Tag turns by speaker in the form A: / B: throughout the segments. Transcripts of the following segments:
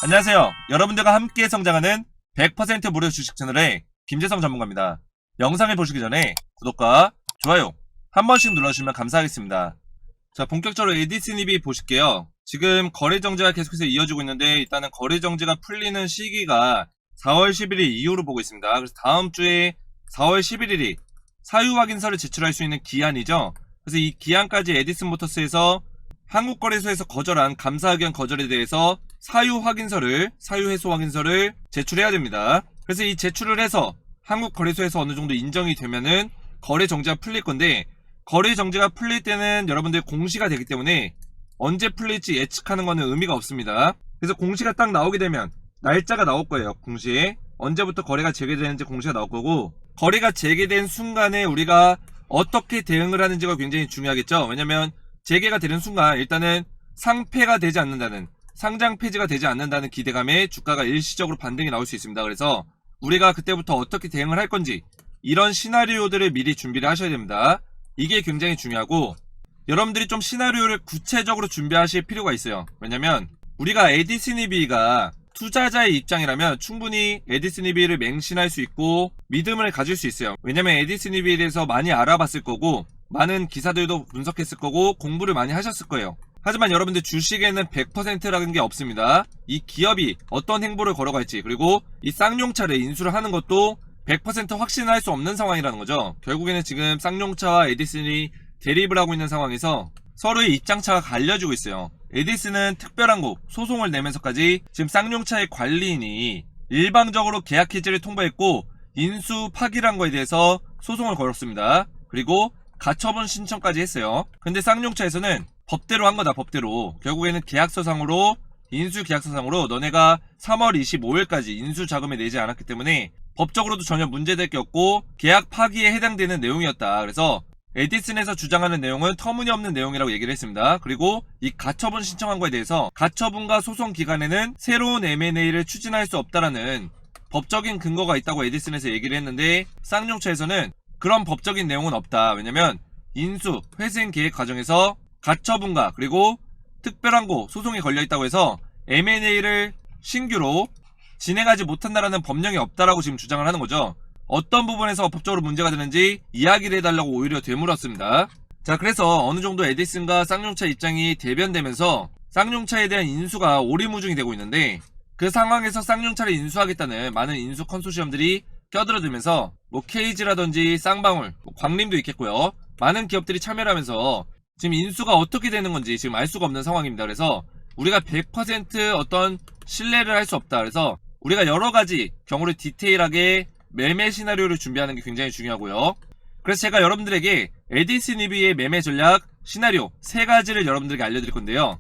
A: 안녕하세요. 여러분들과 함께 성장하는 100% 무료 주식 채널의 김재성 전문가입니다. 영상을 보시기 전에 구독과 좋아요 한 번씩 눌러주시면 감사하겠습니다. 자, 본격적으로 에디슨입이 보실게요. 지금 거래 정지가 계속해서 이어지고 있는데 일단은 거래 정지가 풀리는 시기가 4월 11일 이후로 보고 있습니다. 그래서 다음 주에 4월 11일이 사유 확인서를 제출할 수 있는 기한이죠. 그래서 이 기한까지 에디슨 모터스에서 한국거래소에서 거절한 감사 의견 거절에 대해서 사유 해소 확인서를 제출해야 됩니다. 그래서 이 제출을 해서 한국거래소에서 어느 정도 인정이 되면은 거래 정지가 풀릴 건데, 거래 정지가 풀릴 때는 여러분들 공시가 되기 때문에 언제 풀릴지 예측하는 거는 의미가 없습니다. 그래서 공시가 딱 나오게 되면 날짜가 나올 거예요. 공시에 언제부터 거래가 재개되는지 공시가 나올 거고, 거래가 재개된 순간에 우리가 어떻게 대응을 하는지가 굉장히 중요하겠죠. 왜냐면 재개가 되는 순간 일단은 상폐가 되지 않는다는, 상장 폐지가 되지 않는다는 기대감에 주가가 일시적으로 반등이 나올 수 있습니다. 그래서 우리가 그때부터 어떻게 대응을 할 건지 이런 시나리오들을 미리 준비를 하셔야 됩니다. 이게 굉장히 중요하고, 여러분들이 좀 시나리오를 구체적으로 준비하실 필요가 있어요. 왜냐면 우리가 에디슨이비가 투자자의 입장이라면 충분히 에디슨이비를 맹신할 수 있고 믿음을 가질 수 있어요. 왜냐면 에디슨이비에 대해서 많이 알아봤을 거고 많은 기사들도 분석했을 거고 공부를 많이 하셨을 거예요. 하지만 여러분들 주식에는 100%라는 게 없습니다. 이 기업이 어떤 행보를 걸어갈지, 그리고 이 쌍용차를 인수를 하는 것도 100% 확신할 수 없는 상황이라는 거죠. 결국에는 지금 쌍용차와 에디슨이 대립을 하고 있는 상황에서 서로의 입장차가 갈려지고 있어요. 에디슨은 특별한 곳 소송을 내면서까지 지금 쌍용차의 관리인이 일방적으로 계약 해지를 통보했고 인수 파기란 거에 대해서 소송을 걸었습니다. 그리고 가처분 신청까지 했어요. 근데 쌍용차에서는 법대로 한 거다, 법대로. 결국에는 계약서상으로, 인수 계약서상으로 너네가 3월 25일까지 인수 자금을 내지 않았기 때문에 법적으로도 전혀 문제될 게 없고 계약 파기에 해당되는 내용이었다. 그래서 에디슨에서 주장하는 내용은 터무니없는 내용이라고 얘기를 했습니다. 그리고 이 가처분 신청한 거에 대해서 가처분과 소송 기간에는 새로운 M&A를 추진할 수 없다라는 법적인 근거가 있다고 에디슨에서 얘기를 했는데, 쌍용차에서는 그런 법적인 내용은 없다. 왜냐면 인수, 회생 계획 과정에서 가처분과 그리고 특별한 곳 소송이 걸려있다고 해서 M&A를 신규로 진행하지 못한다라는 법령이 없다라고 지금 주장을 하는 거죠. 어떤 부분에서 법적으로 문제가 되는지 이야기를 해달라고 오히려 되물었습니다. 자, 그래서 어느 정도 에디슨과 쌍용차 입장이 대변되면서 쌍용차에 대한 인수가 오리무중이 되고 있는데, 그 상황에서 쌍용차를 인수하겠다는 많은 인수 컨소시엄들이 껴들어들면서 뭐 KG라든지 쌍방울, 광림도 있겠고요. 많은 기업들이 참여를 하면서 지금 인수가 어떻게 되는 건지 지금 알 수가 없는 상황입니다. 그래서 우리가 100% 어떤 신뢰를 할 수 없다. 그래서 우리가 여러 가지 경우를 디테일하게 매매 시나리오를 준비하는 게 굉장히 중요하고요. 그래서 제가 여러분들에게 에디슨이비의 매매 전략 시나리오 3가지를 여러분들에게 알려드릴 건데요.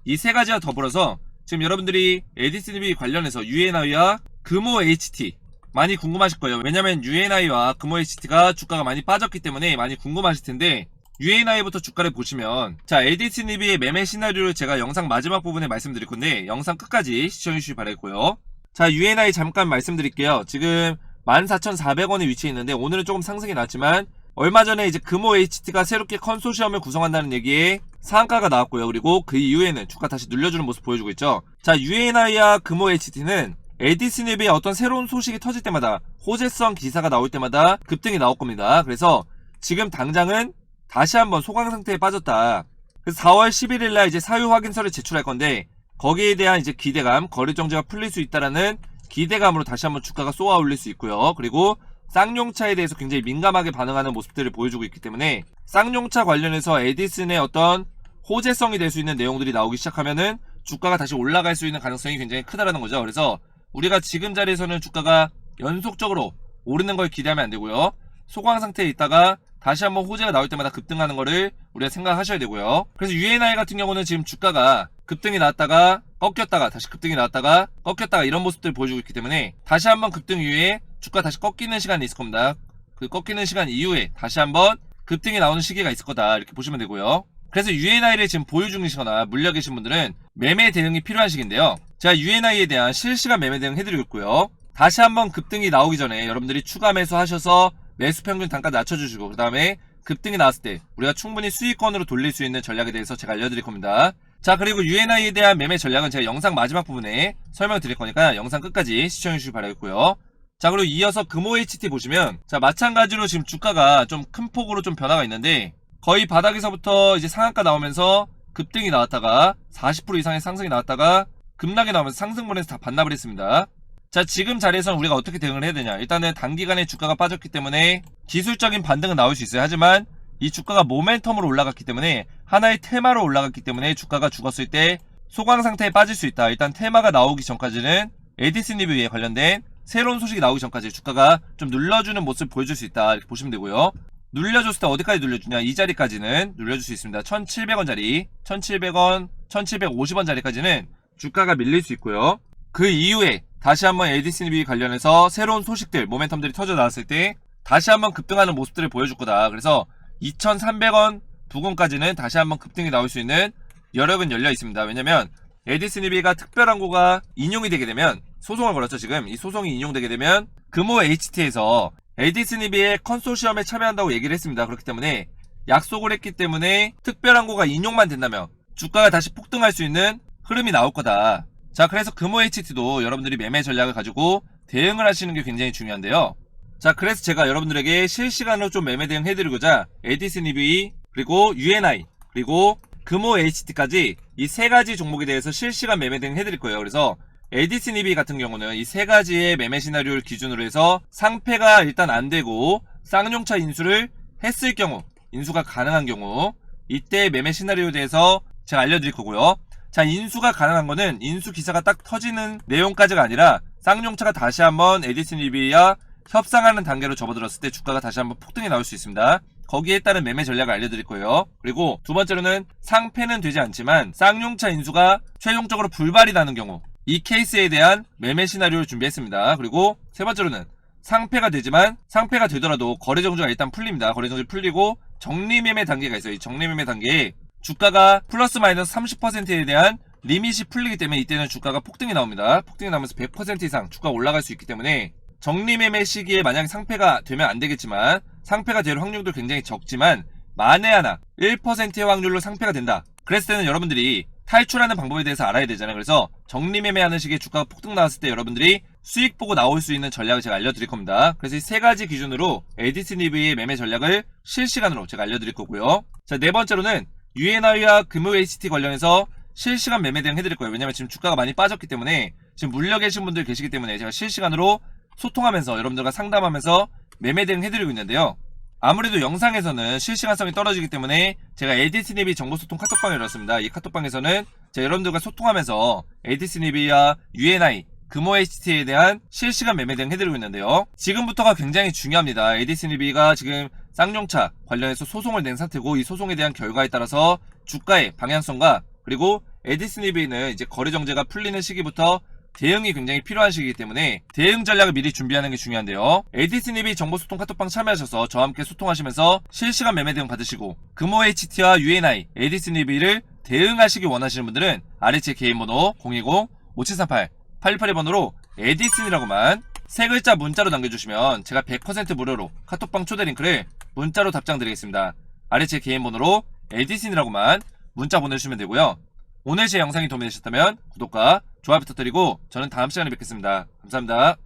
A: 이 3가지와 더불어서 지금 여러분들이 에디슨이비 관련해서 UNI와 금호 HT 많이 궁금하실 거예요. 왜냐면 UNI와 금호 HT가 주가가 많이 빠졌기 때문에 많이 궁금하실 텐데, UNI부터 주가를 보시면, 자, 에디슨이비의 매매 시나리오를 제가 영상 마지막 부분에 말씀드릴 건데 영상 끝까지 시청해주시기 바라겠고요. 자, UNI 잠깐 말씀드릴게요. 지금 14,400원에 위치해 있는데 오늘은 조금 상승이 났지만 얼마 전에 이제 금호 HT가 새롭게 컨소시엄을 구성한다는 얘기에 상한가가 나왔고요. 그리고 그 이후에는 주가 다시 눌려주는 모습 보여주고 있죠. 자, UNI와 금호 HT는 에디슨이비의 어떤 새로운 소식이 터질 때마다, 호재성 기사가 나올 때마다 급등이 나올 겁니다. 그래서 지금 당장은 다시 한번 소강 상태에 빠졌다. 그래서 4월 11일날 이제 사유 확인서를 제출할 건데, 거기에 대한 이제 기대감, 거래 정지가 풀릴 수 있다라는 기대감으로 다시 한번 주가가 쏘아 올릴 수 있고요. 그리고 쌍용차에 대해서 굉장히 민감하게 반응하는 모습들을 보여주고 있기 때문에 쌍용차 관련해서 에디슨의 어떤 호재성이 될 수 있는 내용들이 나오기 시작하면은 주가가 다시 올라갈 수 있는 가능성이 굉장히 크다라는 거죠. 그래서 우리가 지금 자리에서는 주가가 연속적으로 오르는 걸 기대하면 안 되고요. 소강 상태에 있다가 다시 한번 호재가 나올 때마다 급등하는 거를 우리가 생각하셔야 되고요. 그래서 UNI 같은 경우는 지금 주가가 급등이 나왔다가 꺾였다가 다시 급등이 나왔다가 꺾였다가 이런 모습들을 보여주고 있기 때문에 다시 한번 급등 이후에 주가 다시 꺾이는 시간이 있을 겁니다. 그 꺾이는 시간 이후에 다시 한번 급등이 나오는 시기가 있을 거다, 이렇게 보시면 되고요. 그래서 UNI를 지금 보유 중이시거나 물려 계신 분들은 매매 대응이 필요한 시기인데요. 제가 UNI에 대한 실시간 매매 대응 해드리고 있고요. 다시 한번 급등이 나오기 전에 여러분들이 추가 매수 하셔서 매수 평균 단가 낮춰주시고, 그 다음에 급등이 나왔을 때 우리가 충분히 수익권으로 돌릴 수 있는 전략에 대해서 제가 알려드릴 겁니다. 자, 그리고 UNI에 대한 매매 전략은 제가 영상 마지막 부분에 설명드릴 거니까 영상 끝까지 시청해주시기 바라겠고요. 자, 그리고 이어서 금호 HT 보시면, 자, 마찬가지로 지금 주가가 좀 큰 폭으로 좀 변화가 있는데, 거의 바닥에서부터 이제 상한가 나오면서 급등이 나왔다가 40% 이상의 상승이 나왔다가 급락이 나오면서 상승분에서 다 반납을 했습니다. 자, 지금 자리에서는 우리가 어떻게 대응을 해야 되냐. 일단은 단기간에 주가가 빠졌기 때문에 기술적인 반등은 나올 수 있어요. 하지만 이 주가가 모멘텀으로 올라갔기 때문에, 하나의 테마로 올라갔기 때문에 주가가 죽었을 때 소강 상태에 빠질 수 있다. 일단 테마가 나오기 전까지는 에디슨 리뷰에 관련된 새로운 소식이 나오기 전까지 주가가 좀 눌러주는 모습을 보여줄 수 있다. 이렇게 보시면 되고요. 눌려줬을 때 어디까지 눌려주냐, 이 자리까지는 눌려줄 수 있습니다. 1700원 자리, 1700원, 1750원 자리까지는 주가가 밀릴 수 있고요. 그 이후에 다시 한번 에디슨 리뷰 관련해서 새로운 소식들, 모멘텀들이 터져 나왔을 때 다시 한번 급등하는 모습들을 보여줄 거다. 그래서 2300원 부근까지는 다시 한번 급등이 나올 수 있는 여력은 열려 있습니다. 왜냐면 에디슨 리뷰가 특별한 고가 인용이 되게 되면, 소송을 걸었죠. 지금 이 소송이 인용되게 되면 금호 HT에서 에디슨 리뷰의 컨소시엄에 참여한다고 얘기를 했습니다. 그렇기 때문에 약속을 했기 때문에 특별한 고가 인용만 된다면 주가가 다시 폭등할 수 있는 흐름이 나올 거다. 자, 그래서 금호 HT도 여러분들이 매매 전략을 가지고 대응을 하시는 게 굉장히 중요한데요. 자, 그래서 제가 여러분들에게 실시간으로 좀 매매 대응 해드리고자 에디슨 리뷰, 그리고 UNI, 그리고 금호 HT까지 이 세 가지 종목에 대해서 실시간 매매 대응 해드릴 거예요. 그래서 에디슨 리뷰 같은 경우는 이 세 가지의 매매 시나리오를 기준으로 해서 상패가 일단 안 되고 쌍용차 인수를 했을 경우, 인수가 가능한 경우, 이때 매매 시나리오에 대해서 제가 알려드릴 거고요. 자, 인수가 가능한 거는 인수 기사가 딱 터지는 내용까지가 아니라 쌍용차가 다시 한번 에디슨 리뷰와 협상하는 단계로 접어들었을 때 주가가 다시 한번 폭등이 나올 수 있습니다. 거기에 따른 매매 전략을 알려드릴 거예요. 그리고 두 번째로는 상패는 되지 않지만 쌍용차 인수가 최종적으로 불발이 나는 경우, 이 케이스에 대한 매매 시나리오를 준비했습니다. 그리고 세 번째로는 상패가 되지만, 상패가 되더라도 거래 정지가 일단 풀립니다. 거래 정지 풀리고 정리매매 단계가 있어요. 이 정리매매 단계에 주가가 플러스 마이너스 30%에 대한 리밋이 풀리기 때문에 이때는 주가가 폭등이 나옵니다. 폭등이 나오면서 100% 이상 주가가 올라갈 수 있기 때문에 정리매매 시기에 만약에 상패가 되면 안 되겠지만, 상패가 될 확률도 굉장히 적지만 만에 하나 1%의 확률로 상패가 된다. 그랬을 때는 여러분들이 탈출하는 방법에 대해서 알아야 되잖아요. 그래서 정리매매하는 시기에 주가가 폭등 나왔을 때 여러분들이 수익 보고 나올 수 있는 전략을 제가 알려드릴 겁니다. 그래서 이 세 가지 기준으로 에디슨 리뷰의 매매 전략을 실시간으로 제가 알려드릴 거고요. 자, 네 번째로는 UNI와 금호 HT 관련해서 실시간 매매 대응 해드릴 거예요. 왜냐면 지금 주가가 많이 빠졌기 때문에, 지금 물려 계신 분들 계시기 때문에 제가 실시간으로 소통하면서 여러분들과 상담하면서 매매 대응 해드리고 있는데요. 아무래도 영상에서는 실시간성이 떨어지기 때문에 제가 에디슨 리뷰 정보소통 카톡방을 열었습니다. 이 카톡방에서는 제가 여러분들과 소통하면서 에디슨 리뷰와 UNI, 금호 HT에 대한 실시간 매매 대응 해드리고 있는데요. 지금부터가 굉장히 중요합니다. 에디슨 리뷰가 지금 쌍용차 관련해서 소송을 낸 상태고, 이 소송에 대한 결과에 따라서 주가의 방향성과, 그리고 에디슨 리뷰는 이제 거래 정지가 풀리는 시기부터 대응이 굉장히 필요한 시기이기 때문에 대응 전략을 미리 준비하는 게 중요한데요. 에디슨 리뷰 정보소통 카톡방 참여하셔서 저와 함께 소통하시면서 실시간 매매 대응 받으시고, 금호 HT와 UNI, 에디슨 리뷰를 대응하시기 원하시는 분들은 아래 제 개인 번호 010-5738-8181번으로 에디슨이라고만 세 글자 문자로 남겨주시면 제가 100% 무료로 카톡방 초대 링크를 문자로 답장 드리겠습니다. 아래 제 개인 번호로 에디슨이라고만 문자 보내주시면 되고요. 오늘 제 영상이 도움이 되셨다면 구독과 좋아요 부탁드리고 저는 다음 시간에 뵙겠습니다. 감사합니다.